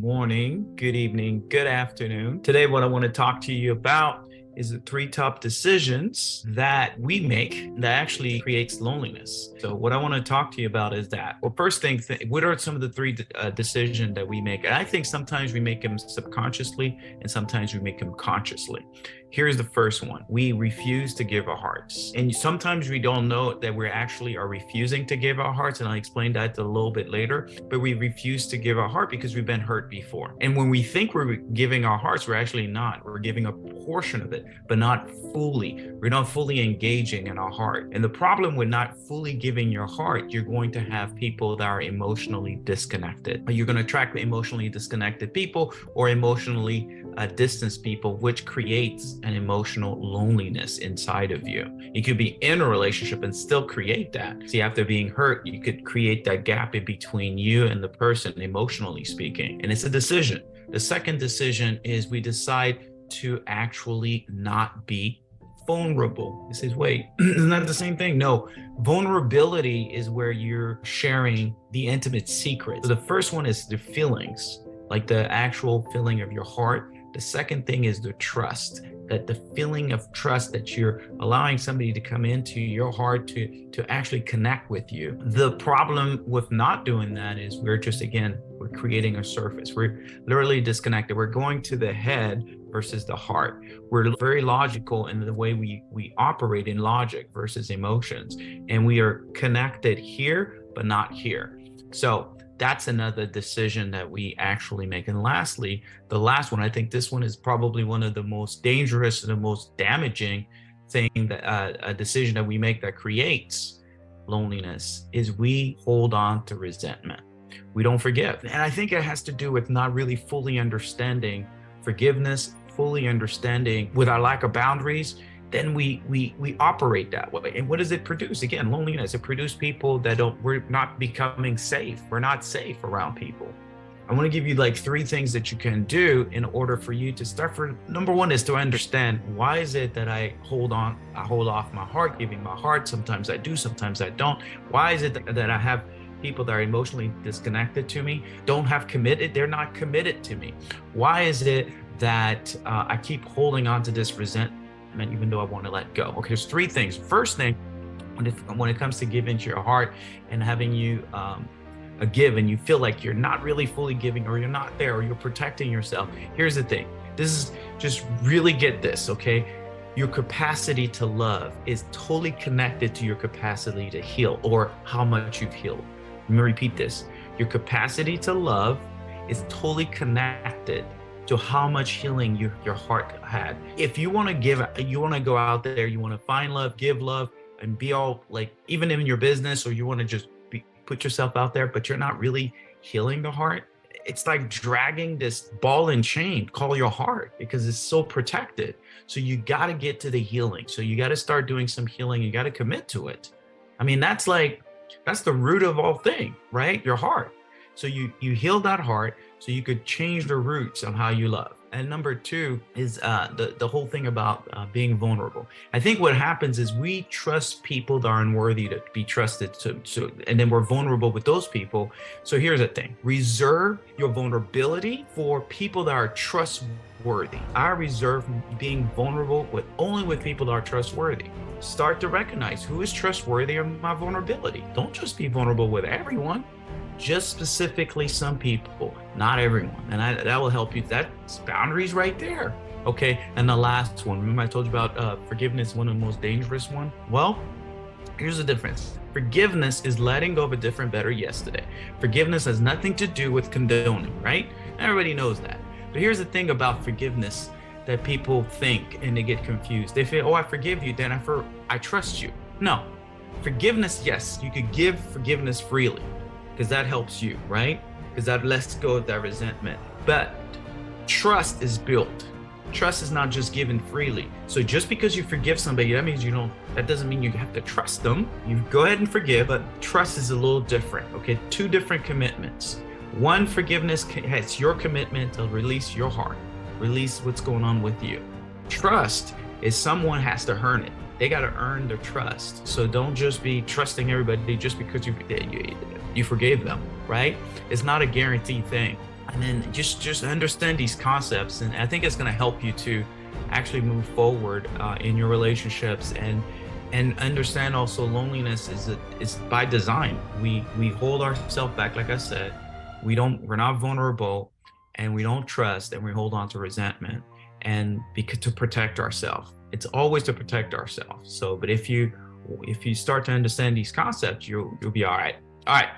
Morning, good evening, good afternoon. Today, what I want to talk to you about is the three top decisions that we make that actually creates loneliness. So what I want to talk to you about is that. Well, first thing, what are some of the three decisions that we make? And I think sometimes we make them subconsciously and sometimes we make them consciously. Here's the first one. We refuse to give our hearts. And sometimes we don't know that we actually are refusing to give our hearts. And I'll explain that a little bit later. But we refuse to give our heart because we've been hurt before. And when we think we're giving our hearts, we're actually not. We're giving a portion of it, but not fully. We're not fully engaging in our heart. And the problem with not fully giving your heart, you're going to have people that are emotionally disconnected. You're going to attract emotionally disconnected people or emotionally distanced people, which creates an emotional loneliness inside of you. You could be in a relationship and still create that. See, after being hurt, you could create that gap in between you and the person, emotionally speaking. And it's a decision. The second decision is we decide to actually not be vulnerable. It says, wait, isn't that the same thing? No, vulnerability is where you're sharing the intimate secret. So the first one is the feelings, like the actual feeling of your heart. The second thing is the trust, that the feeling of trust that you're allowing somebody to come into your heart to actually connect with you. The problem with not doing that is we're creating a surface. We're literally disconnected. We're going to the head versus the heart. We're very logical in the way we operate in logic versus emotions. And we are connected here, but not here. So that's another decision that we actually make. And lastly, the last one, I think this one is probably one of the most dangerous and the most damaging thing that a decision that we make that creates loneliness is we hold on to resentment. We don't forgive. And I think it has to do with not really fully understanding forgiveness, fully understanding with our lack of boundaries. Then we operate that way. And what does it produce? Again, loneliness. It produces people that we're not becoming safe. We're not safe around people. I want to give you like three things that you can do in order for you to start. Number one is to understand, why is it that I hold off my heart, giving my heart? Sometimes I do, sometimes I don't. Why is it that I have people that are emotionally disconnected to me, they're not committed to me? Why is it that I keep holding on to this resentment even though I want to let go? Okay, there's three things. First thing, when it comes to giving to your heart and having you a give and you feel like you're not really fully giving, or you're not there, or you're protecting yourself, here's the thing. This is just really get this, okay? Your capacity to love is totally connected to your capacity to heal, or how much you've healed. Let me repeat this. Your capacity to love is totally connected to how much healing your heart had. If you want to give, you want to go out there, you want to find love, give love, and be all like, even in your business, or you want to just put yourself out there, but you're not really healing the heart, it's like dragging this ball and chain called your heart, because it's so protected. So you got to get to the healing. So you got to start doing some healing. You got to commit to it. I mean, that's the root of all thing, right? Your heart. So you heal that heart so you could change the roots of how you love. And number two is the whole thing about being vulnerable. I think what happens is we trust people that are unworthy to be trusted. And then we're vulnerable with those people. So here's the thing. Reserve your vulnerability for people that are trustworthy. I reserve being vulnerable only with people that are trustworthy. Start to recognize who is trustworthy of my vulnerability. Don't just be vulnerable with everyone. Just specifically some people, not everyone. And that will help you. That's boundaries right there. Okay. And the last one, remember I told you about forgiveness, one of the most dangerous one? Well, here's the difference. Forgiveness is letting go of a different, better yesterday. Forgiveness has nothing to do with condoning, right? Everybody knows that. But here's the thing about forgiveness that people think and they get confused. They say, oh, I forgive you, then I trust you. No. Forgiveness, yes, you could give forgiveness freely, because that helps you, right? Because that lets go of that resentment. But trust is built. Trust is not just given freely. So just because you forgive somebody, that doesn't mean you have to trust them. You go ahead and forgive, but trust is a little different, okay? Two different commitments. One, forgiveness has your commitment to release your heart, release what's going on with you. Trust is someone has to earn it. They got to earn their trust. So don't just be trusting everybody just because you forgave them, right? It's not a guaranteed thing. and then just understand these concepts, and I think it's going to help you to actually move forward in your relationships, and understand also loneliness is by design. We hold ourselves back, like I said. We're not vulnerable, and we don't trust, and we hold on to resentment, and because to protect ourselves. It's always to protect ourselves. So but if you start to understand these concepts, you'll be all right. All right.